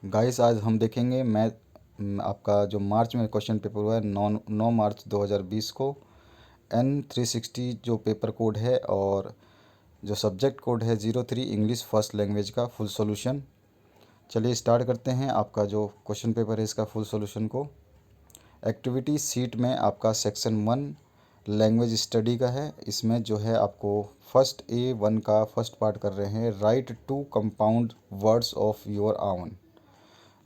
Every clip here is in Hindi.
गाइस आज हम देखेंगे आपका जो मार्च में क्वेश्चन पेपर हुआ है 9 मार्च 2020 को N360 जो पेपर कोड है और जो सब्जेक्ट कोड है 03 इंग्लिश फर्स्ट लैंग्वेज का फुल सॉल्यूशन। चलिए स्टार्ट करते हैं आपका जो क्वेश्चन पेपर है इसका फुल सॉल्यूशन को। एक्टिविटी सीट में आपका सेक्शन 1 लैंग्वेज स्टडी का है। इसमें जो है आपको फर्स्ट A1 का फर्स्ट पार्ट कर रहे हैं, write two compound words of your own.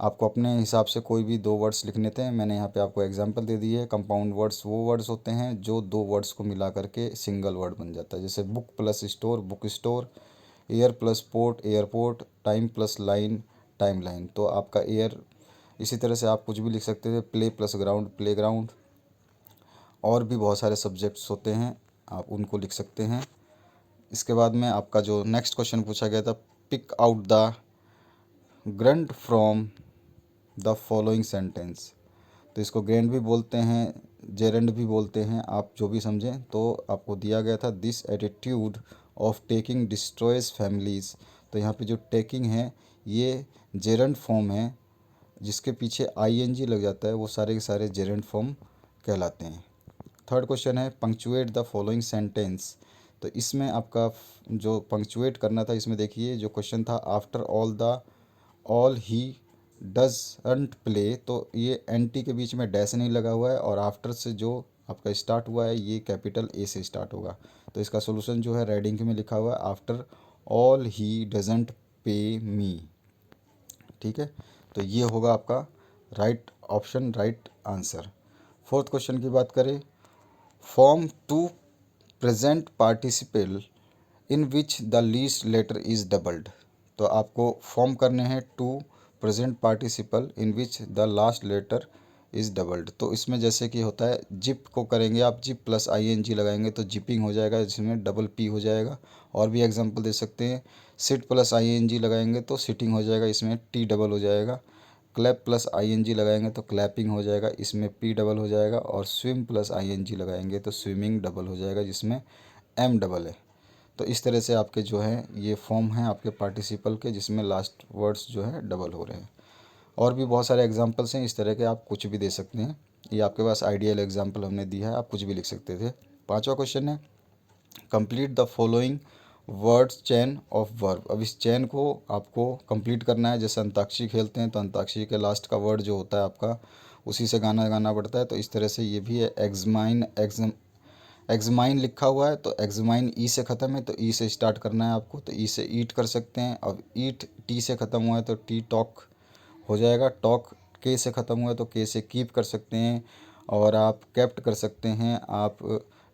आपको अपने हिसाब से कोई भी दो वर्ड्स लिखने थे। मैंने यहाँ पे आपको एग्जांपल दे दी है। कंपाउंड वर्ड्स वो वर्ड्स होते हैं जो दो वर्ड्स को मिला करके सिंगल वर्ड बन जाता है, जैसे book plus store book store, air plus port airport, time plus line time line. तो आपका एयर, इसी तरह से आप कुछ भी लिख सकते थे, play plus ground play ground. और भी बहुत सारे सब्जेक्ट्स होते हैं, आप उनको लिख सकते हैं। इसके बाद में आपका जो नेक्स्ट क्वेश्चन पूछा गया था, pick out the grunt from the following sentence. तो इसको ग्रैंड भी बोलते हैं, जेरेंड भी बोलते हैं, आप जो भी समझें। तो आपको दिया गया था this attitude of taking destroys families. तो यहाँ पे जो टेकिंग है ये जेरेंड फॉर्म है, जिसके पीछे आईएनजी लग जाता है वो सारे के सारे जेरेंड फॉर्म कहलाते हैं। थर्ड क्वेश्चन है पंक्चुएट द फॉलोइंग सेंटेंस। तो इसमें आपका जो पंक्चुएट करना था, इसमें देखिए जो क्वेश्चन था, after all he doesn't play. तो ये एंटी के बीच में डैश नहीं लगा हुआ है और आफ्टर से जो आपका स्टार्ट हुआ है ये कैपिटल ए से स्टार्ट होगा। तो इसका सोल्यूशन जो है रेडिंग में लिखा हुआ है, आफ्टर ऑल ही डजंट पे मी। ठीक है, तो ये होगा आपका right option, right answer. Fourth question की बात करें, form two present participle in which the least letter is doubled. तो आपको फॉर्म करने हैं two present participle in which the last letter is doubled. तो इसमें जैसे कि होता है जिप को करेंगे आप, जिप प्लस आईएनजी लगाएंगे तो जिपिंग हो जाएगा, जिसमें डबल पी हो जाएगा। और भी एग्जांपल दे सकते हैं, सिट प्लस आईएनजी लगाएंगे तो सिटिंग हो जाएगा, इसमें टी डबल हो जाएगा। क्लैप प्लस आईएनजी लगाएंगे तो क्लैपिंग हो जाएगा, इसमें पी डबल हो जाएगा। और स्विम प्लस आईएनजी लगाएंगे तो स्विमिंग डबल हो जाएगा, जिसमें एम डबल है। तो इस तरह से आपके जो है ये फॉर्म हैं आपके पार्टिसिपल के, जिसमें लास्ट वर्ड्स जो है डबल हो रहे हैं। और भी बहुत सारे एग्जांपल्स हैं इस तरह के, आप कुछ भी दे सकते हैं। ये आपके पास आइडियल एग्जांपल हमने दिया है, आप कुछ भी लिख सकते थे। पांचवा क्वेश्चन है complete the following words chain of verb. अब इस चैन को आपको कंप्लीट करना है। जैसे अंताक्षरी खेलते हैं तो अंताक्षरी के लास्ट का वर्ड जो होता है आपका, उसी से गाना गाना पड़ता है। तो इस तरह से ये भी है। एग्जमाइन लिखा हुआ है तो एग्जमाइन ई से ख़त्म है तो ई से स्टार्ट करना है आपको। तो ई से ईट कर सकते हैं। अब ईट टी से ख़त्म हुआ है तो टी टॉक हो जाएगा। टॉक के से ख़त्म हुआ है तो के से कीप कर सकते हैं। और आप कैप्ट कर सकते हैं, आप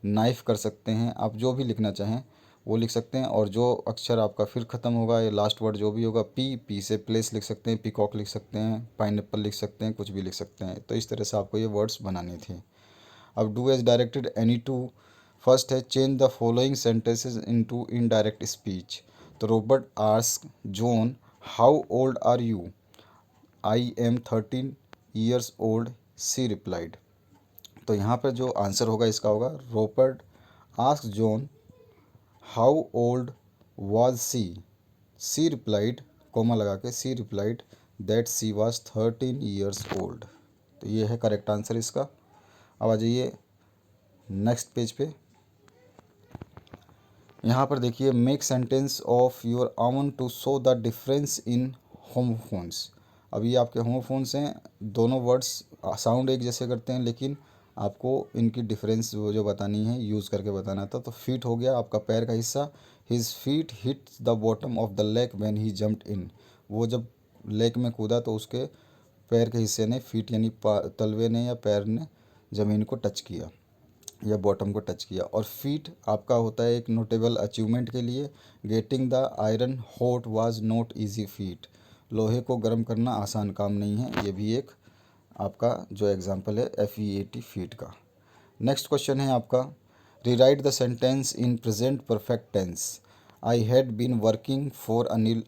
नाइफ कर सकते हैं, आप जो भी लिखना चाहें वो लिख सकते हैं। और जो अक्षर आपका फिर ख़त्म होगा, ये लास्ट वर्ड जो भी होगा, पी से प्लेस लिख सकते हैं, पीकॉक लिख सकते हैं, पाइनएप्पल लिख सकते हैं, कुछ भी लिख सकते हैं। तो इस तरह से आपको ये वर्ड्स बनाने थे। अब do as directed any two. First है change the following sentences into indirect speech. तो Robert ask John how old are you, I am 13 years old, she replied. तो यहाँ पर जो आंसर होगा इसका होगा Robert ask John how old was she replied, comma लगा के she replied that she was 13 years old. तो ये है करेक्ट आंसर इसका। अब आ जाइए नेक्स्ट पेज पे। यहाँ पर देखिए make sentence of your own to show the difference in homophones. अब ये आपके होमोफोन्स हैं, दोनों वर्ड्स साउंड एक जैसे करते हैं, लेकिन आपको इनकी डिफरेंस वो जो बतानी है यूज़ करके बताना था। तो फीट हो गया आपका पैर का हिस्सा, his feet hit the bottom of the lake when he jumped in. वो जब लेक में कूदा तो उसके पैर के हिस्से ने, फीट यानी तलवे ने या पैर ने ज़मीन को टच किया या बॉटम को टच किया। और फीट आपका होता है एक नोटेबल अचीवमेंट के लिए, getting the iron hot was not easy feet. लोहे को गर्म करना आसान काम नहीं है, ये भी एक आपका जो एग्जांपल है FEAT फीट का। नेक्स्ट क्वेश्चन है आपका rewrite the sentence in present perfect tense. I had been working for Anil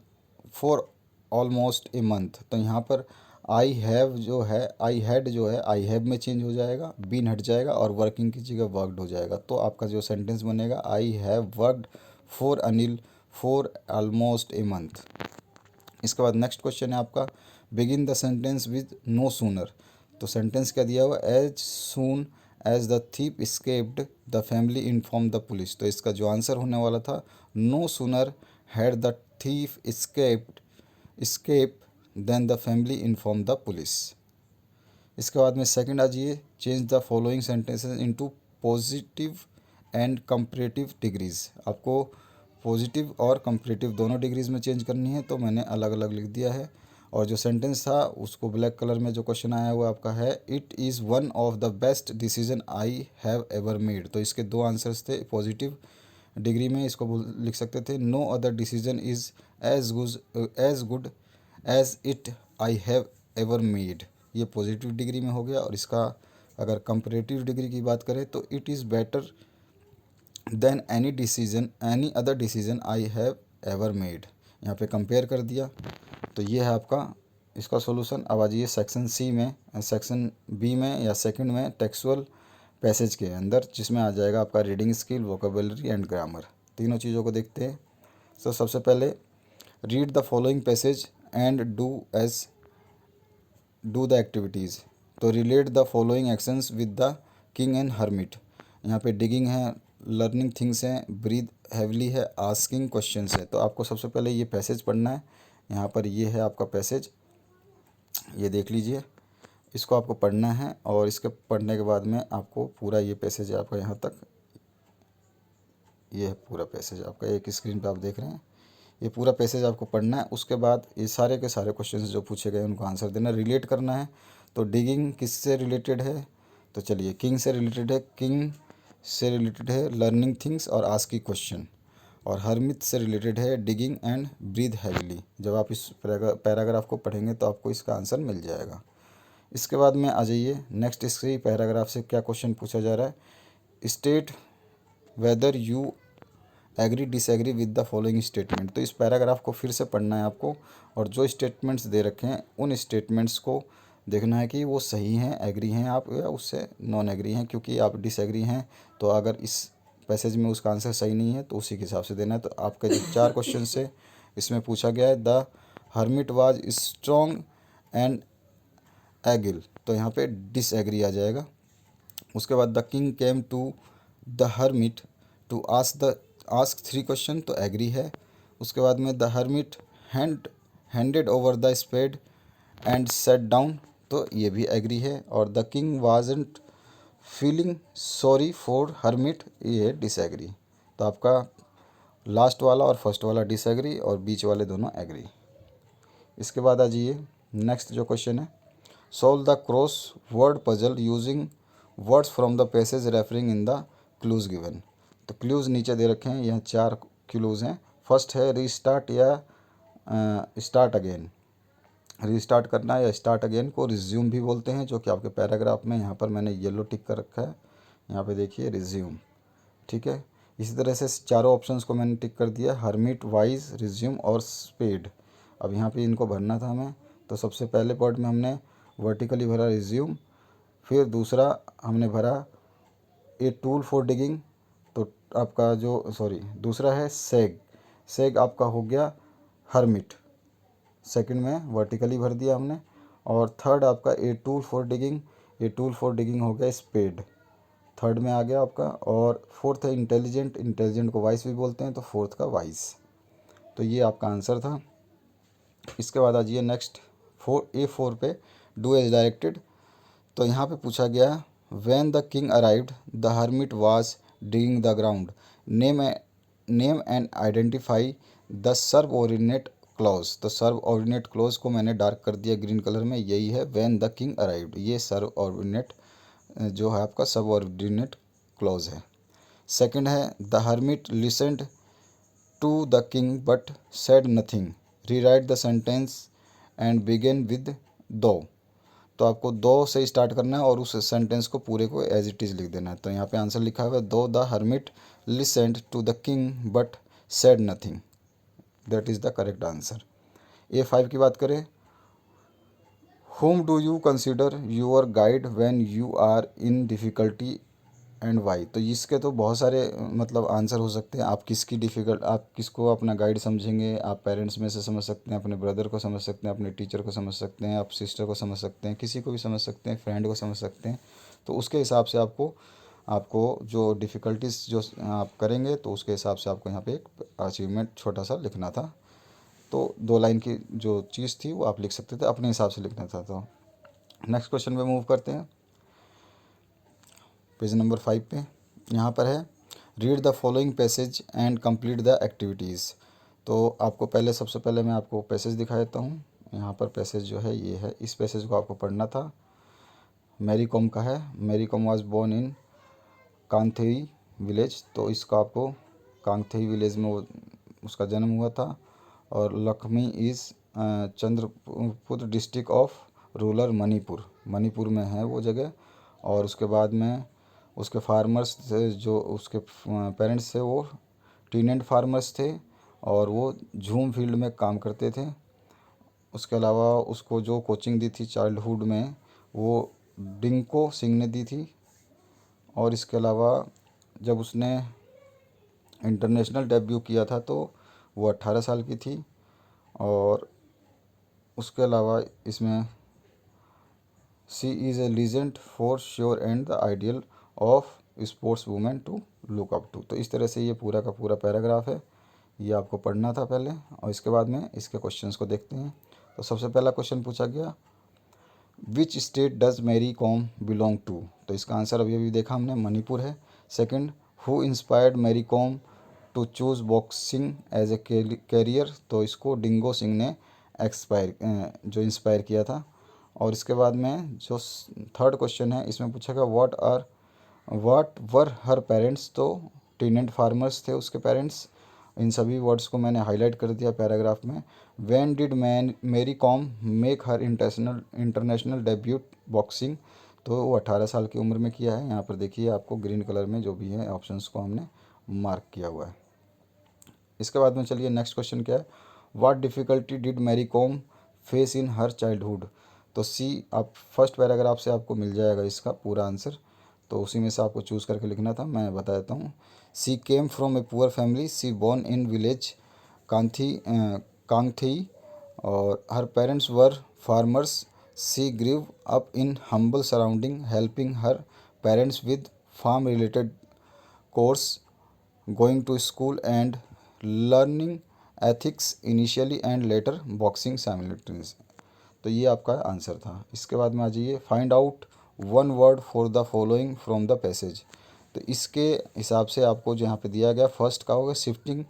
for almost a month. तो यहाँ पर आई हैव जो है, आई हैड जो है आई हैव में चेंज हो जाएगा, बीन हट जाएगा और वर्किंग की जगह वर्कड हो जाएगा। तो आपका जो सेंटेंस बनेगा I have worked for Anil for almost a month. इसके बाद नेक्स्ट क्वेश्चन है आपका, begin the sentence with no sooner. तो सेंटेंस क्या दिया हुआ, as soon as the thief escaped the family inform the police. तो इसका जो आंसर होने वाला था, no sooner had the thief escape then the family inform the police. इसके बाद में सेकंड आ जाइए, change the following sentences into positive and comparative degrees. आपको पॉजिटिव और कंपैरेटिव दोनों डिग्रीज में चेंज करनी है, तो मैंने अलग अलग लिख दिया है। और जो सेंटेंस था उसको ब्लैक कलर में जो क्वेश्चन आया हुआ आपका है, it is one of the best decision I have ever made. तो इसके दो आंसर्स थे पॉजिटिव डिग्री में, इसको लिख सकते थे, no other decision is as good as it I have ever made. ये पॉजिटिव डिग्री में हो गया। और इसका अगर कंपैरेटिव डिग्री की बात करें तो it is better than any other decision I have ever made. यहाँ पे कंपेयर कर दिया। तो ये है आपका इसका सॉल्यूशन। अब आ जाइए सेक्शन सी में, सेक्शन बी में या सेकंड में, टेक्सुअल पैसेज के अंदर, जिसमें आ जाएगा आपका reading skill, vocabulary and grammar. तीनों चीज़ों को देखते हैं। तो सबसे पहले read the following passage and do the activities. तो relate the following actions with the king and hermit. यहाँ पे डिगिंग है, लर्निंग थिंग्स हैं, ब्रीथ हैवली है, आस्किंग क्वेश्चंस है। तो आपको सबसे पहले ये पैसेज पढ़ना है। यहाँ पर ये है आपका पैसेज, ये देख लीजिए, इसको आपको पढ़ना है। और इसके पढ़ने के बाद में आपको पूरा ये पैसेज है आपका यहाँ तक, ये है पूरा पैसेज आपका, एक स्क्रीन पे आप देख रहे हैं, ये पूरा पैसेज आपको पढ़ना है। उसके बाद ये सारे के सारे क्वेश्चंस जो पूछे गए उनको आंसर देना, रिलेट करना है। तो डिगिंग किससे रिलेटेड है, तो चलिए किंग से रिलेटेड है, किंग से रिलेटेड है लर्निंग थिंग्स और आस्किंग क्वेश्चन। और हरमित से रिलेटेड है डिगिंग एंड ब्रीथ हैविली। जब आप इस पैराग्राफ को पढ़ेंगे तो आपको इसका आंसर मिल जाएगा। इसके बाद में आ जाइए नेक्स्ट, इसी पैराग्राफ से क्या क्वेश्चन पूछा जा रहा है, state whether you agree disagree with the following statement. तो इस पैराग्राफ को फिर से पढ़ना है आपको, और जो स्टेटमेंट्स दे रखे हैं उन स्टेटमेंट्स को देखना है कि वो सही हैं, एग्री हैं आप या उससे नॉन एग्री हैं। क्योंकि आप डिसएग्री हैं तो अगर इस पैसेज में उसका आंसर सही नहीं है तो उसी के हिसाब से देना है। तो आपके जो 4 क्वेश्चन से इसमें पूछा गया है, the hermit was strong and agile, तो यहाँ पे डिसएग्री आ जाएगा। उसके बाद the king came to the hermit to ask 3 question, तो एग्री है। उसके बाद में the hermit handed over the spade and sat down, तो ये भी एग्री है। और the king wasn't feeling sorry for hermit, ये डिसएग्री। तो आपका लास्ट वाला और फर्स्ट वाला डिसएग्री और बीच वाले दोनों एग्री। इसके बाद आ जाइए नेक्स्ट जो क्वेश्चन है, solve the cross word puzzle using words from the passage referring in the clues given. तो क्लूज नीचे दे रखे हैं, यहाँ 4 क्लूज हैं। फर्स्ट है रीस्टार्ट या स्टार्ट अगेन। रीस्टार्ट करना या स्टार्ट अगेन को रिज्यूम भी बोलते हैं, जो कि आपके पैराग्राफ में यहाँ पर मैंने येलो टिक कर रखा है, यहाँ पे देखिए रिज्यूम। ठीक है, इसी तरह से चारों ऑप्शंस को मैंने टिक कर दिया, हर्मिट, वाइज, रिज्यूम और स्पेड। अब यहाँ पे इनको भरना था हमें। तो सबसे पहले पार्ट में हमने वर्टिकली भरा रिज्यूम, फिर दूसरा हमने भरा ए टूल फॉर डिगिंग। तो आपका दूसरा है सेग आपका हो गया हर्मिट, सेकंड में वर्टिकली भर दिया हमने। और थर्ड आपका ए टूल फॉर डिगिंग हो गया स्पेड, थर्ड में आ गया आपका। और फोर्थ है इंटेलिजेंट को वाइस भी बोलते हैं, तो फोर्थ का वाइस। तो ये आपका आंसर था। इसके बाद आ जाइए नेक्स्ट A4 पे, डू एज डायरेक्टेड। तो यहाँ पे पूछा गया, when the king arrived the hermit was digging the ground, name and identify the subordinate clause. तो सबऑर्डिनेट क्लॉज को मैंने डार्क कर दिया ग्रीन कलर में, यही है व्हेन द किंग अराइव्ड, ये सबऑर्डिनेट जो है आपका सबऑर्डिनेट क्लॉज है। सेकंड है the hermit listened to the king but said nothing, rewrite the sentence and begin with though. तो आपको दो से स्टार्ट करना है और उस सेंटेंस को पूरे को एज इट इज़ लिख देना है। तो यहाँ पे आंसर लिखा हुआ है, though the hermit listened to the king but said nothing, that is the correct answer. A5 की बात करें, whom do you consider your guide when you are in difficulty and why. तो इसके तो बहुत सारे मतलब आंसर हो सकते हैं। आप किसको अपना गाइड समझेंगे, आप पेरेंट्स में से समझ सकते हैं, अपने ब्रदर को समझ सकते हैं, अपने टीचर को समझ सकते हैं, आप सिस्टर को समझ सकते हैं, किसी को भी समझ सकते हैं, फ्रेंड को समझ सकते हैं। तो उसके हिसाब से आपको आपको जो डिफ़िकल्टीज जो आप करेंगे तो उसके हिसाब से आपको यहाँ पे एक अचीवमेंट छोटा सा लिखना था। तो 2 लाइन की जो चीज़ थी वो आप लिख सकते थे, अपने हिसाब से लिखना था। तो नेक्स्ट क्वेश्चन पे मूव करते हैं, पेज नंबर 5 पे। यहाँ पर है read the following passage and complete the activities. तो आपको सबसे पहले मैं आपको पैसेज दिखा देता हूँ। यहाँ पर पैसेज जो है ये है, इस पैसेज को आपको पढ़ना था। मैरी कॉम का है। Mary Kom was born in Kangathei village. तो इसका आपको कांथेई विलेज में उसका जन्म हुआ था। और Lakhmi is Chandrapur district of rural Manipur, Manipur में है वो जगह। और उसके बाद में उसके फार्मर्स थे, जो उसके पेरेंट्स थे वो टीनेंट फार्मर्स थे और वो झूम फील्ड में काम करते थे। उसके अलावा उसको जो कोचिंग दी थी चाइल्डहुड में वो डिंको सिंह ने दी थी। और इसके अलावा जब उसने इंटरनेशनल डेब्यू किया था तो वो 18 साल की थी। और उसके अलावा इसमें she is a legend for sure and the ideal of sports women to look up to. तो इस तरह से ये पूरा का पूरा पैराग्राफ है, ये आपको पढ़ना था पहले। और इसके बाद में इसके क्वेश्चंस को देखते हैं। तो सबसे पहला क्वेश्चन पूछा गया, which state does Mary Kom belong to. तो इसका आंसर अभी अभी देखा हमने, मणिपुर है। Second, who inspired Mary Kom to choose boxing as a career. तो इसको डिंगो सिंह ने जो इंस्पायर किया था। और इसके बाद में जो थर्ड क्वेश्चन है इसमें पूछा गया, व्हाट वर हर पेरेंट्स। तो टीनेंट फार्मर्स थे उसके पेरेंट्स। इन सभी वर्ड्स को मैंने हाईलाइट कर दिया पैराग्राफ में। When did Mary Kom make her international debut boxing. तो वो 18 साल की उम्र में किया है। यहाँ पर देखिए आपको ग्रीन कलर में जो भी है ऑप्शंस को हमने मार्क किया हुआ है। इसके बाद में चलिए नेक्स्ट क्वेश्चन क्या है, what difficulty did Mary Kom face in her childhood. तो सी आप फर्स्ट पैराग्राफ से आपको मिल जाएगा इसका पूरा आंसर। तो उसी में से आपको चूज़ करके लिखना था, मैं बता देता हूँ। She came from a poor family, she born in village Kangathei और her parents were farmers. She grew up in humble surrounding helping her parents with farm related chores, going to school and learning ethics initially and later boxing simultaneously। तो ये आपका आंसर था। इसके बाद में आ जाइए, find out one word for the following from the passage. तो इसके हिसाब से आपको जो यहाँ पे दिया गया, फर्स्ट का होगा शिफ्टिंग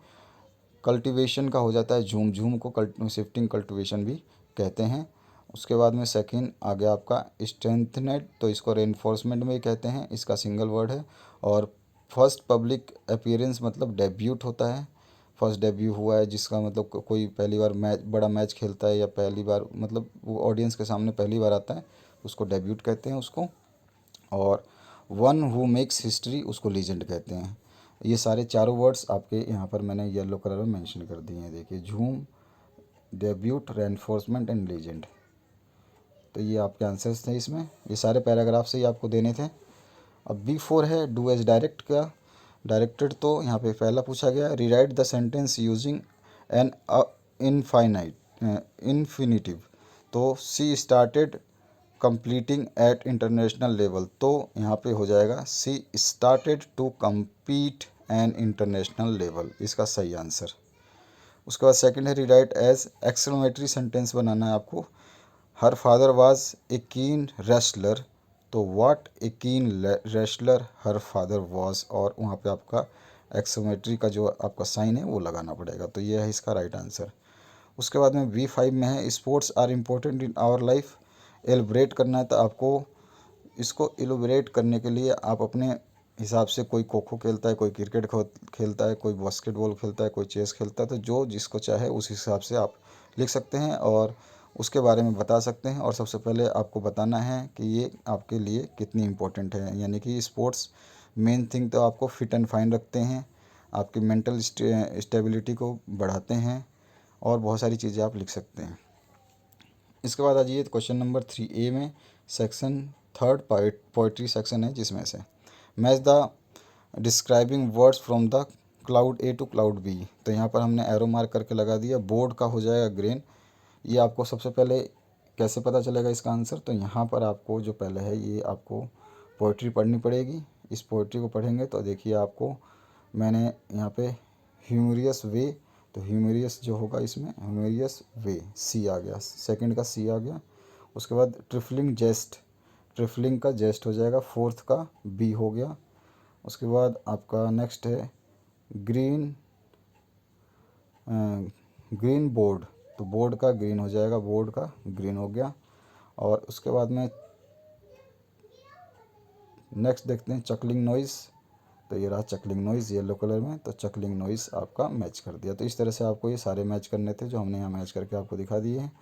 कल्टीवेशन का हो जाता है झूम, झूम को शिफ्टिंग कल्टीवेशन भी कहते हैं। उसके बाद में सेकंड आ गया आपका स्ट्रेंथनेड, तो इसको रेनफोर्समेंट में ही कहते हैं, इसका सिंगल वर्ड है। और फर्स्ट पब्लिक अपीयरेंस मतलब डेब्यूट होता है, फर्स्ट डेब्यू हुआ है जिसका मतलब कोई पहली बार बड़ा मैच खेलता है या पहली बार मतलब वो ऑडियंस के सामने पहली बार आता है, उसको डेब्यूट कहते हैं उसको। और वन हु मेक्स हिस्ट्री उसको लीजेंड कहते हैं। ये सारे चारों वर्ड्स आपके यहाँ पर मैंने येलो कलर में मेंशन कर दिए हैं, देखिए, झूम, डेब्यूट, रेनफोर्समेंट एंड लीजेंड। तो ये आपके आंसर्स थे इसमें, ये सारे पैराग्राफ से ही आपको देने थे। अब B4 है डू एज डायरेक्ट का, डायरेक्टेड। तो यहाँ पे पहला पूछा गया, rewrite the sentence using an infinitive. तो she started competing at international level. तो यहाँ पे हो जाएगा she started to compete an international level, इसका सही आंसर। उसके बाद सेकंड है रीराइट एज एक्सक्लेमेटरी सेंटेंस बनाना है आपको। हर फादर वाज ए कीन रेस्लर। तो व्हाट ए कीन रेस्लर हर फादर वाज, और वहाँ पे आपका एक्सक्लेमेटरी का जो आपका साइन है वो लगाना पड़ेगा। तो ये है इसका राइट आंसर। उसके बाद में B5 में है sports are important in our life. Elaborate करना है, तो आपको इसको एलिब्रेट करने के लिए आप अपने हिसाब से, कोई खो खो खेलता है, कोई क्रिकेट खेलता है, कोई बास्केटबॉल खेलता है, कोई चेस खेलता है, तो जो जिसको चाहे उस हिसाब से आप लिख सकते हैं और उसके बारे में बता सकते हैं। और सबसे पहले आपको बताना है कि ये आपके लिए कितनी इम्पोर्टेंट है, यानी कि स्पोर्ट्स मेन थिंग तो आपको फिट एंड फाइन रखते हैं, आपकी मेंटल स्टेबिलिटी को बढ़ाते हैं, और बहुत सारी चीज़ें आप लिख सकते हैं। इसके बाद आ जाइए क्वेश्चन नंबर 3A में, सेक्शन थर्ड पोइट्री सेक्शन है, जिसमें से match the describing words from the cloud A to cloud B. तो यहाँ पर हमने एरो मार्क करके लगा दिया। बोर्ड का हो जाएगा ग्रीन। ये आपको सबसे पहले कैसे पता चलेगा इसका आंसर, तो यहाँ पर आपको जो पहले है ये आपको पोइट्री पढ़नी पड़ेगी। इस पोइट्री को पढ़ेंगे तो देखिए आपको मैंने यहाँ पे ह्यूमरियस वे, तो ह्यूमरियस जो होगा इसमें ह्यूमरियस वे सी आ गया, सेकंड का सी आ गया। उसके बाद ट्रिफलिंग जेस्ट, ट्रिफलिंग का जेस्ट हो जाएगा, फोर्थ का बी हो गया। उसके बाद आपका नेक्स्ट है ग्रीन, ग्रीन बोर्ड, तो बोर्ड का ग्रीन हो जाएगा, बोर्ड का ग्रीन हो गया। और उसके बाद में नेक्स्ट देखते हैं चकलिंग नॉइज़, तो ये रहा चकलिंग नॉइज़ येलो कलर में, तो चकलिंग नॉइज़ आपका मैच कर दिया। तो इस तरह से आपको ये सारे मैच करने थे जो हमने यहाँ मैच करके आपको दिखा दिए हैं।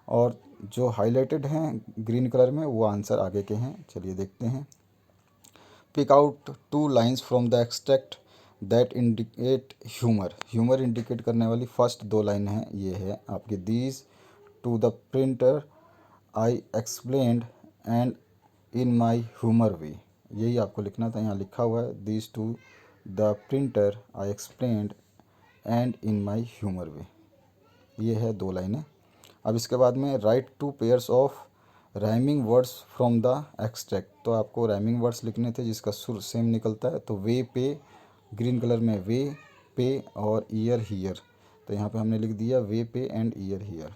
और जो हाईलाइटेड हैं ग्रीन कलर में वो आंसर आगे के हैं। चलिए देखते हैं। Pick out 2 lines from the extract that indicate humour. Humour indicate करने वाली फर्स्ट 2 लाइन हैं, ये है आपकी these to the printer I explained and in my humour way. यही आपको लिखना था, यहाँ लिखा हुआ है these to the printer I explained and in my humour way. ये है 2 लाइनें। अब इसके बाद में write 2 pairs of rhyming words from the extract. तो आपको राइमिंग वर्ड्स लिखने थे जिसका सुर सेम निकलता है। तो वे पे ग्रीन कलर में वे पे और ईयर हियर, तो यहाँ पे हमने लिख दिया वे पे and year here.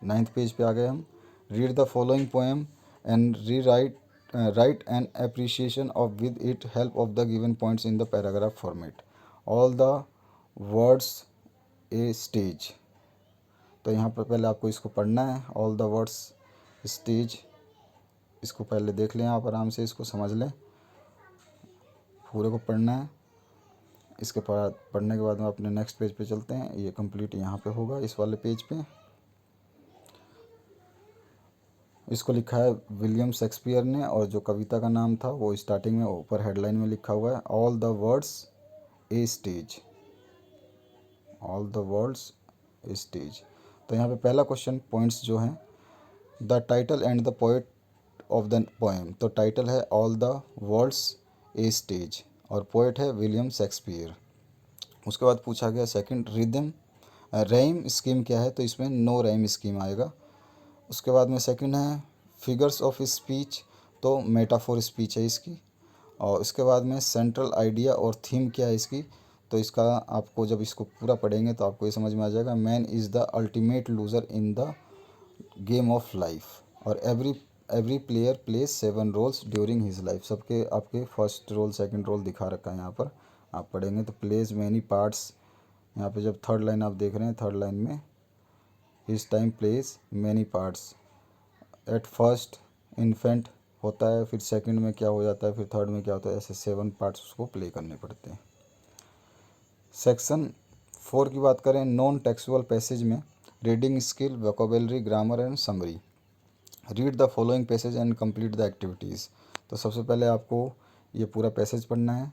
9th page पे आ गए हम। Read the following poem and rewrite write an appreciation of with it help of the given points in the paragraph format. All the words a stage, तो यहाँ पर पहले आपको इसको पढ़ना है। ऑल द वर्ड्स स्टेज, इसको पहले देख लें आप आराम से, इसको समझ लें, पूरे को पढ़ना है। इसके बाद पढ़ने के बाद में अपने नेक्स्ट पेज पे चलते हैं। ये कंप्लीट यहाँ पे होगा इस वाले पेज पे। इसको लिखा है विलियम शेक्सपियर ने, और जो कविता का नाम था वो स्टार्टिंग में ऊपर हेडलाइन में लिखा हुआ है all the words a stage, all the words a stage. तो यहाँ पे पहला क्वेश्चन पॉइंट्स जो हैं, the title and the poet of the poem. तो टाइटल है all the words a stage और पोएट है विलियम शेक्सपियर। उसके बाद पूछा गया सेकंड रिदम रैम स्कीम क्या है, तो इसमें नो रैम स्कीम आएगा। उसके बाद में सेकंड है फिगर्स ऑफ स्पीच, तो मेटाफोर स्पीच है इसकी। और उसके बाद में सेंट्रल आइडिया और थीम क्या है इसकी, तो इसका आपको जब इसको पूरा पढ़ेंगे तो आपको ये समझ में आ जाएगा। Man is the ultimate loser in the game of life और every player plays 7 roles during his life. सबके आपके फर्स्ट रोल सेकंड रोल दिखा रखा है यहाँ पर, आप पढ़ेंगे तो प्लेज मैनी पार्ट्स। यहाँ पे जब थर्ड लाइन आप देख रहे हैं, थर्ड लाइन में his time plays many parts. At first infant होता है, फिर सेकंड में क्या हो जाता है, फिर थर्ड में क्या होता है, ऐसे 7 पार्ट्स उसको प्ले करने पड़ते हैं। सेक्शन 4 की बात करें, नॉन टेक्सुअल पैसेज में reading skill, vocabulary, grammar and summary. Read the following passage and complete the activities. तो सबसे पहले आपको ये पूरा पैसेज पढ़ना है।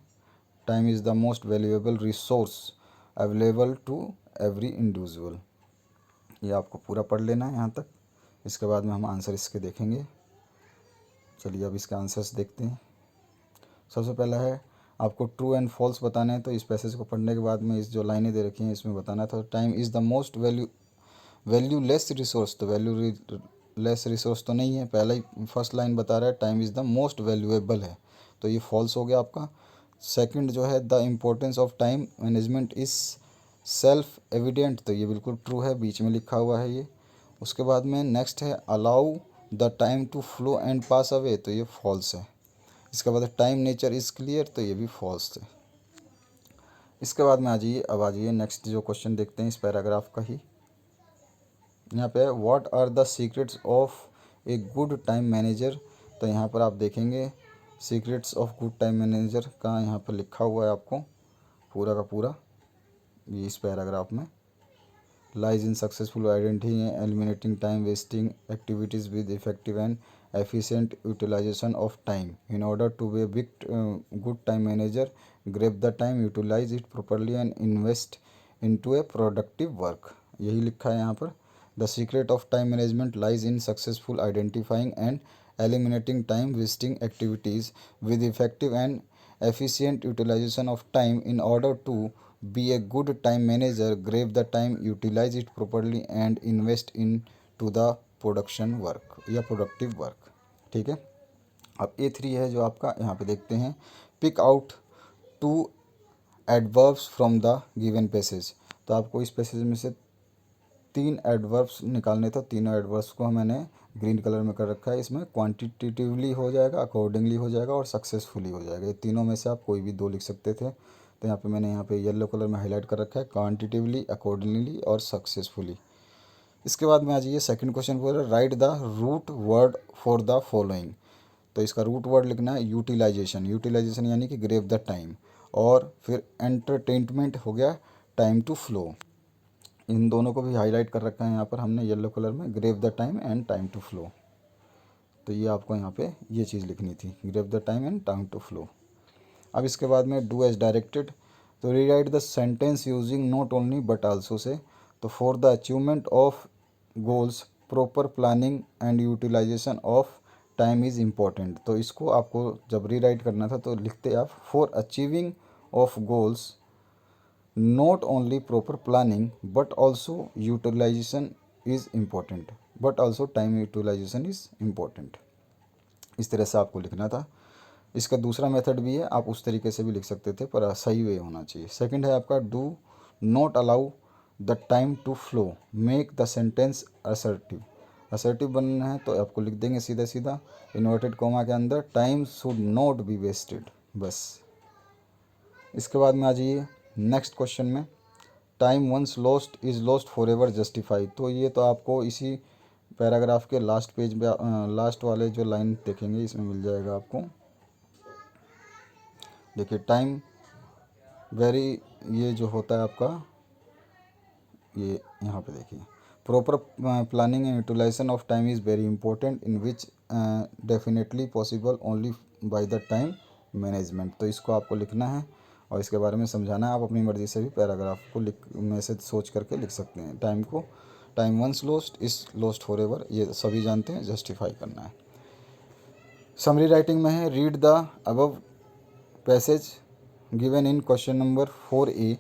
Time is the most valuable resource available to every individual. ये आपको पूरा पढ़ लेना है यहाँ तक। इसके बाद में हम आंसर इसके देखेंगे। चलिए अब इसके आंसर्स देखते हैं। सबसे पहला है आपको ट्रू एंड फॉल्स बताना है, तो इस पैसेज को पढ़ने के बाद में इस जो लाइनें दे रखी हैं इसमें बताना था। Time is the most valueless resource, तो वैल्यूलेस रिसोर्स तो नहीं है, पहला ही फर्स्ट लाइन बता रहा है time is the most valuable है, तो ये फॉल्स हो गया आपका। सेकंड जो है the importance of time management is self evident, तो ये बिल्कुल ट्रू है, बीच में लिखा हुआ है ये। उसके बाद में नेक्स्ट है allow the time to flow and pass away, तो ये फॉल्स है। इसके बाद टाइम नेचर इज़ क्लियर, तो ये भी फॉल्स है। इसके बाद में आ जाइए नेक्स्ट जो क्वेश्चन देखते हैं इस पैराग्राफ का ही। यहाँ पे what are the secrets of a good time manager, तो यहाँ पर आप देखेंगे secrets of good time manager का यहाँ पर लिखा हुआ है आपको पूरा का पूरा ये इस पैराग्राफ में। Lies in successful identity and eliminating time wasting activities with effective and efficient utilization of time. In order to be a good time manager, grab the time, utilize it properly and invest into a productive work. यही लिखा है यहाँ पर। The secret of time management lies in successful identifying and eliminating time wasting activities with effective and efficient utilization of time. In order to be a good time manager, grab the time, utilize it properly and invest into the production work या प्रोडक्टिव वर्क। ठीक है, अब A3 है जो आपका, यहाँ पे देखते हैं, pick out two adverbs from the given passage. तो आपको इस पैसेज में से 3 एडवर्ब्स निकालने थे। तीनों एडवर्ब्स को मैंने ग्रीन कलर में कर रखा है। इसमें क्वांटिटेटिवली हो जाएगा, अकॉर्डिंगली हो जाएगा और सक्सेसफुली हो जाएगा। ये तीनों में से आप कोई भी 2 लिख सकते थे। तो यहाँ पे मैंने यहाँ पे येलो कलर में हाईलाइट कर रखा है, क्वांटिटेटिवली, अकॉर्डिंगली और सक्सेसफुली। इसके बाद में आ जाइए सेकंड क्वेश्चन बोल रहा है write the root word for the following. तो इसका रूट वर्ड लिखना है यूटिलाइजेशन। यूटिलाइजेशन यानी कि ग्रेव द टाइम। और फिर एंटरटेनमेंट हो गया टाइम टू फ्लो। इन दोनों को भी हाईलाइट कर रखा है यहाँ पर हमने येलो कलर में, grave the time and time to flow. तो ये आपको यहाँ पे ये चीज़ लिखनी थी, grave the time and time to flow. अब इसके बाद में डू एज डायरेक्टेड। तो rewrite the sentence using not only but also से। तो for the achievement of goals proper planning and utilisation of time is important. तो इसको आपको जब रीराइट करना था तो लिखते आप for achieving of goals not only proper planning but also utilisation is important, but also time utilisation is important. इस तरह से आपको लिखना था। इसका दूसरा मेथड भी है, आप उस तरीके से भी लिख सकते थे, पर सही वे होना चाहिए। सेकंड है आपका do not allow the time to flow, make the sentence assertive. Assertive बनना है तो आपको लिख देंगे सीधा सीधा इन्वर्टेड कॉमा के अंदर time should not be wasted, बस। इसके बाद में आ जाइए नेक्स्ट क्वेश्चन में, time once lost is lost forever justify. तो ये तो आपको इसी पैराग्राफ के लास्ट पेज पे लास्ट वाले जो लाइन देखेंगे इसमें मिल जाएगा आपको। देखिए टाइम वेरी, ये जो होता है आपका, ये यहाँ पे देखिए, proper planning and utilisation of time is very important in which definitely possible only by the time management. तो इसको आपको लिखना है और इसके बारे में समझाना है। आप अपनी मर्ज़ी से भी पैराग्राफ को लिख में से सोच करके लिख सकते हैं। टाइम को, time once lost is lost forever, ये सभी जानते हैं, जस्टिफाई करना है। समरी राइटिंग में है read the above passage given in question number 4A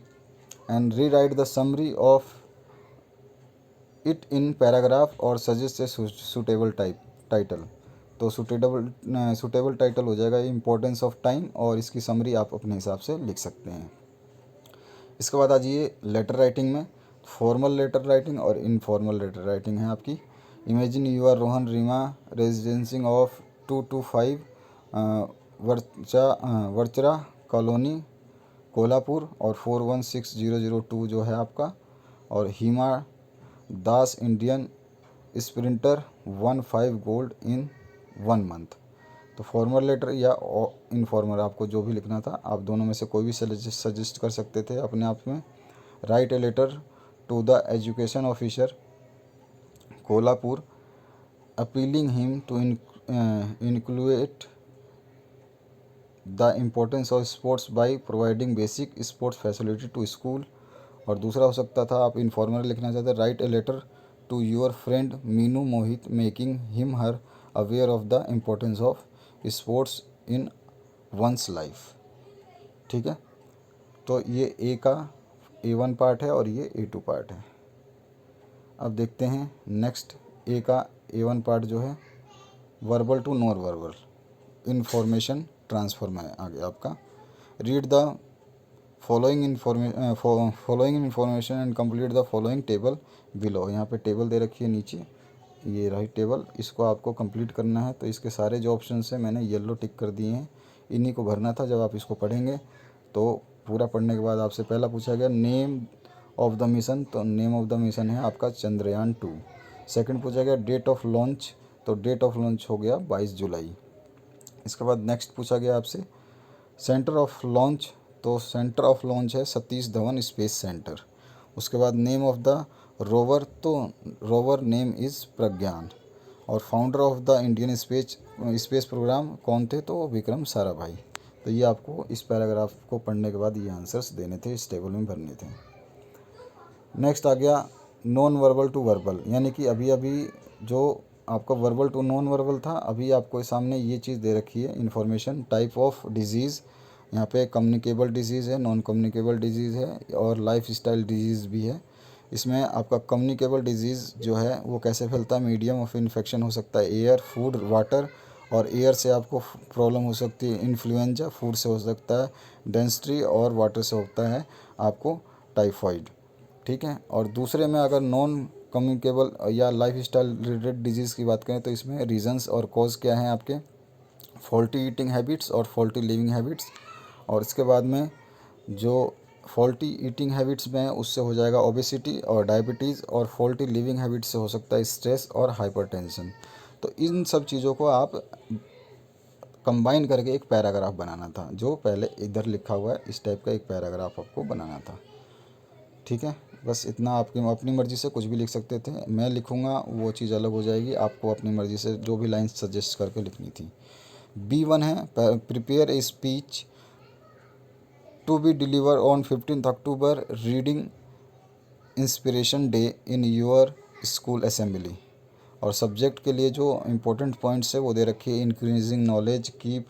and rewrite the summary of it in paragraph और सजेस्ट ए सुटेबल टाइटल। तो सुटेबल टाइटल हो जाएगा इम्पोर्टेंस ऑफ टाइम, और इसकी समरी आप अपने हिसाब से लिख सकते हैं। इसके बाद आ जाइए लेटर राइटिंग में। फॉर्मल लेटर राइटिंग और इनफॉर्मल लेटर राइटिंग है आपकी। Imagine you are Rohan Rima residing of 225 वर्चरा कॉलोनी कोल्हापुर और 416002 जो है आपका, और Hima Das Indian sprinter 15 gold in 1 month. तो फॉर्मल लेटर या इनफॉर्मल आपको जो भी लिखना था, आप दोनों में से कोई भी सजेस्ट कर सकते थे अपने आप में। Write a letter to the education officer Kolhapur appealing him to include the importance of sports by providing basic sports facility to school. और दूसरा हो सकता था, आप इनफॉर्मल लिखना चाहते, write a letter to your friend Meenu Mohit making him her aware of the importance of sports in one's life. ठीक है, तो ये ए का A1 पार्ट है और ये A2 पार्ट है। अब देखते हैं नेक्स्ट ए का A1 पार्ट जो है verbal to non verbal information transfer में आ गया आपका। Read the following information and complete the following table below. यहाँ पे टेबल दे रखी है नीचे, ये रही टेबल, इसको आपको कंप्लीट करना है। तो इसके सारे जो ऑप्शन हैं मैंने येलो टिक कर दिए हैं, इन्हीं को भरना था। जब आप इसको पढ़ेंगे तो पूरा पढ़ने के बाद आपसे पहला पूछा गया नेम ऑफ द मिशन, तो नेम ऑफ द मिशन है आपका चंद्रयान 2। सेकंड पूछा गया डेट ऑफ लॉन्च, तो डेट ऑफ लॉन्च हो गया 22 जुलाई। इसके बाद नेक्स्ट पूछा गया आपसे सेंटर ऑफ लॉन्च, तो सेंटर ऑफ लॉन्च है सतीश धवन स्पेस सेंटर। उसके बाद नेम ऑफ द रोवर, तो रोवर नेम इज़ प्रज्ञान। और founder of the Indian space programme कौन थे, तो विक्रम साराभाई। तो ये आपको इस पैराग्राफ को पढ़ने के बाद ये आंसर्स देने थे, इस टेबल में भरने थे। नेक्स्ट आ गया नॉन वर्बल टू वर्बल, यानी कि अभी अभी जो आपका वर्बल टू नॉन वर्बल था, अभी आपको सामने ये चीज़ दे रखी है इन्फॉर्मेशन। टाइप ऑफ डिजीज़, यहाँ पे कम्युनिकेबल डिजीज़ है, नॉन कम्युनिकेबल डिजीज़ है और लाइफ स्टाइल डिजीज़ भी है। इसमें आपका कम्युनिकेबल डिजीज़ जो है वो कैसे फैलता है, मीडियम ऑफ इन्फेक्शन हो सकता है एयर, फूड, वाटर, और एयर से आपको प्रॉब्लम हो सकती है इन्फ्लुएंजा, फूड से हो सकता है डेंसिटी, और वाटर से होता है आपको टाइफाइड। ठीक है। और दूसरे में अगर नॉन कम्युनिकेबल या लाइफ स्टाइल रिलेटेड डिजीज़ की बात करें तो इसमें रीजंस और कॉज क्या हैं आपके, फॉल्टी ईटिंग हैबिट्स और फॉल्टी लिविंग हैबिट्स। और इसके बाद में जो फॉल्टी ईटिंग हैबिट्स में है उससे हो जाएगा ओबेसिटी और डायबिटीज़, और फॉल्टी लिविंग हैबिट्स से हो सकता है स्ट्रेस और हाइपरटेंशन। तो इन सब चीज़ों को आप कंबाइन करके एक पैराग्राफ बनाना था, जो पहले इधर लिखा हुआ है इस टाइप का एक पैराग्राफ आपको बनाना था। ठीक है, बस इतना। आपकी अपनी मर्ज़ी से कुछ भी लिख सकते थे, मैं लिखूँगा वो चीज़ अलग हो जाएगी, आपको अपनी मर्ज़ी से जो भी लाइन्स सजेस्ट करके लिखनी थी। B1 है prepare a speech to be deliver on 15 October reading inspiration day in your school assembly. और सब्जेक्ट के लिए जो इम्पोर्टेंट पॉइंट्स है वो दे रखी है, increasing knowledge, keep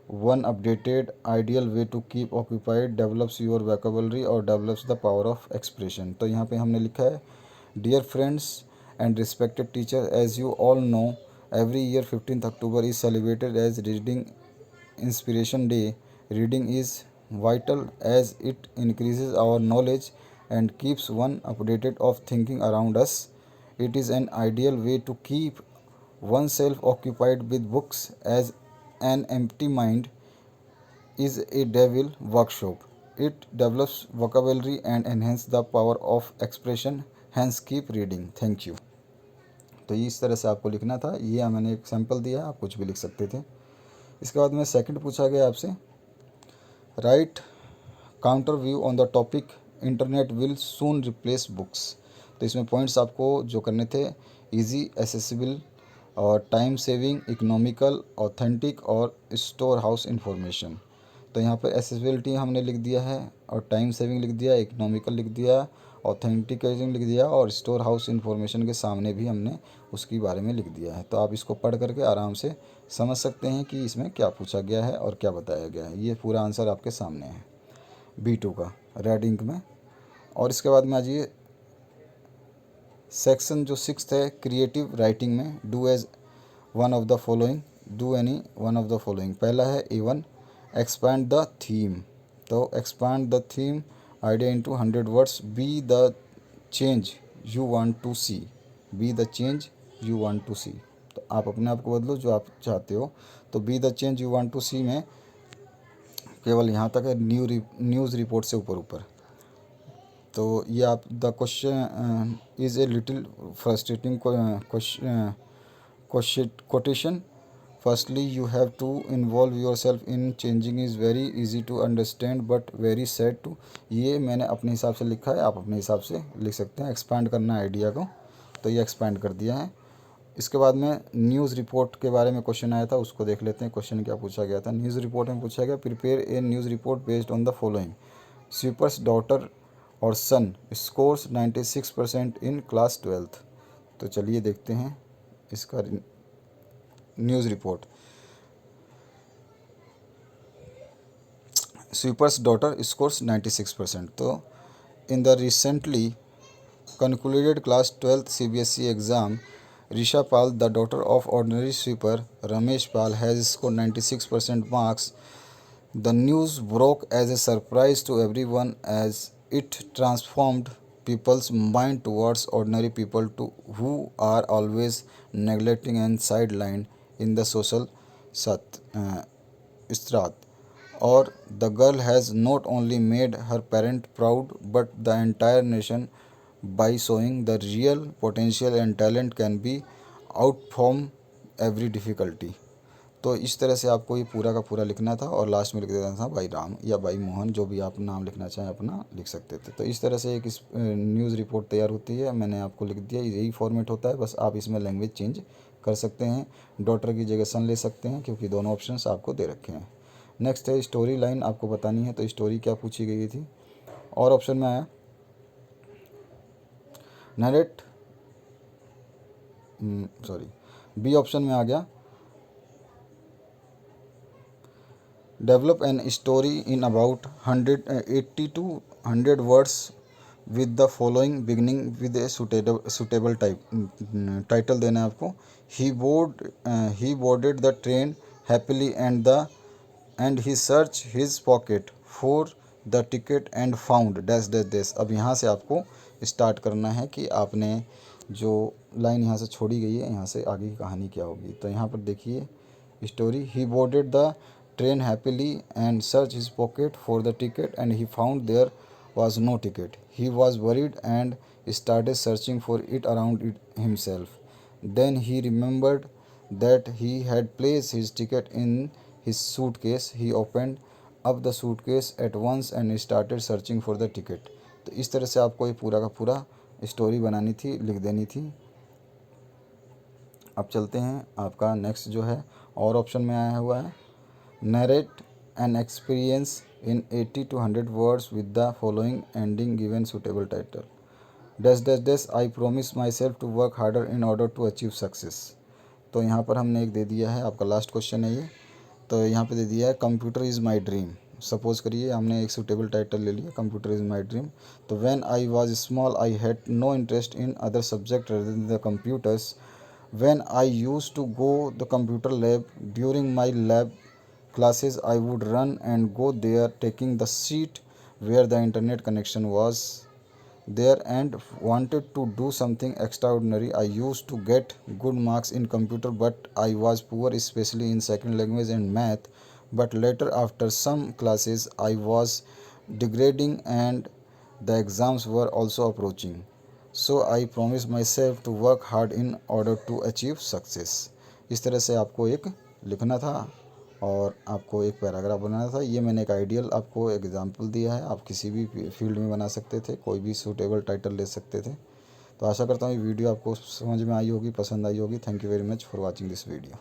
one updated, ideal way to keep occupied, develops your vocabulary और develops the power of expression. तो यहाँ पे हमने लिखा है, dear friends and respected teacher, as you all know every year 15 October is celebrated as reading inspiration day. Reading is vital as it increases our knowledge and keeps one updated of thinking around us. It is an ideal way to keep oneself occupied with books as an empty mind is a devil workshop. It develops vocabulary and enhances the power of expression. Hence keep reading. Thank you. तो इस तरह से आपको लिखना था। ये मैंने एक सैम्पल दिया, आप कुछ भी लिख सकते थे। इसके बाद में सेकंड पूछा गया आपसे, right counter view on the topic internet will soon replace books. तो इसमें पॉइंट्स आपको जो करने थे, इजी, एसेसिबल और टाइम सेविंग, इकोनॉमिकल, ऑथेंटिक और स्टोर हाउस इंफॉर्मेशन। तो यहाँ पर एसेसिबिलिटी हमने लिख दिया है और टाइम सेविंग लिख दिया, इकोनॉमिकल लिख दिया, ऑथेंटिकेशन लिख दिया और स्टोर हाउस इन्फॉर्मेशन के सामने भी हमने उसके बारे में लिख दिया है। तो आप इसको पढ़ करके आराम से समझ सकते हैं कि इसमें क्या पूछा गया है और क्या बताया गया है। ये पूरा आंसर आपके सामने है B2 का रेड इंक में। और इसके बाद में आ जाइए सेक्शन जो 6th है क्रिएटिव राइटिंग में, do as one of the following, do any one of the following. पहला है A1 एक्सपैंड द थीम। तो expand the theme idea into 100 words, be the change you want to see, be the change you want to see. तो आप अपने आप को बदलो जो आप चाहते हो। तो be the change you want to see में केवल यहाँ तक है, न्यूज़ रिपोर्ट से ऊपर ऊपर। तो ये आप the question is a little frustrating quotation. Firstly, you have to involve yourself in changing is very easy to understand but very sad to। ये मैंने अपने हिसाब से लिखा है, आप अपने हिसाब से लिख सकते हैं। एक्सपैंड करना है आइडिया को, तो ये एक्सपैंड कर दिया है। इसके बाद में न्यूज़ रिपोर्ट के बारे में क्वेश्चन आया था, उसको देख लेते हैं। क्वेश्चन क्या पूछा गया था, न्यूज़ रिपोर्ट में पूछा गया, prepare a news report based on the following, sweepers daughter और सन स्कोर्स 96% इन क्लास 12th। तो चलिए देखते हैं इसका news report. Sweepers daughter scores 96%। तो in the recently concluded class 12th CBSE exam, Risha Pal, the daughter of ordinary sweeper Ramesh Pal, has scored 96% marks. The news broke as a surprise to everyone as it transformed people's mind towards ordinary people who are always neglecting and sidelined in the social strat. Or the girl has not only made her parent proud but the entire nation by showing the real potential and talent can be out from every difficulty। तो इस तरह से आपको ये पूरा का पूरा लिखना था और लास्ट में लिख देना था भाई राम या भाई मोहन, जो भी आप नाम लिखना चाहें अपना लिख सकते थे। तो इस तरह से एक न्यूज़ रिपोर्ट तैयार होती है। मैंने आपको लिख दिया, यही फॉर्मेट होता है, बस आप इसमें लैंग्वेज चेंज कर सकते हैं। डॉटर की जगह सन ले सकते हैं क्योंकि दोनों ऑप्शंस आपको दे रखे हैं। नेक्स्ट है स्टोरी लाइन, आपको बतानी है। तो स्टोरी क्या पूछी गई थी, और ऑप्शन में आया नरेट बी ऑप्शन में आ गया, develop an story in about 180 to 100 words with the following beginning with a suitable title देना है आपको। He boarded the train happily and he search his pocket for the ticket and found dash dash dash. अब यहाँ से आपको स्टार्ट करना है कि आपने जो लाइन यहाँ से छोड़ी गई है यहाँ से आगे की कहानी क्या होगी। तो यहाँ पर देखिए story, he boarded the train happily and search his pocket for the ticket and he found there was no ticket. He was worried and started searching for it around himself. Then he remembered that he had placed his ticket in his suitcase. He opened up the suitcase at once and started searching for the ticket. तो इस तरह से आपको ये पूरा का पूरा स्टोरी बनानी थी, लिख देनी थी। अब चलते हैं, आपका नेक्स्ट जो है और ऑप्शन में आया हुआ है, narrate an experience in 80 to 100 words with the following ending given suitable title dash dash dash I promise myself to work harder in order to achieve success। तो यहाँ पर हमने एक दे दिया है, आपका लास्ट क्वेश्चन है ये। तो यहाँ पे दे दिया है computer is my dream. Suppose करिए हमने एक सूटेबल टाइटल ले लिया, कंप्यूटर इज़ माई ड्रीम। तो when I was small I had no interest in other subject rather than the computers. When I used to go the computer lab during my lab classes, I would run and go there taking the seat where the internet connection was there and wanted to do something extraordinary. I used to get good marks in computer, but I was poor especially in second language and math. But later after some classes I was degrading and the exams were also approaching. So I promised myself to work hard in order to achieve success। इस तरह से आपको एक लिखना था और आपको एक पैराग्राफ बनाना था। ये मैंने एक आइडियल आपको एग्जांपल दिया है, आप किसी भी फील्ड में बना सकते थे, कोई भी सूटेबल टाइटल ले सकते थे। तो आशा करता हूँ ये वीडियो आपको समझ में आई होगी, पसंद आई होगी। Thank you very much for watching this video.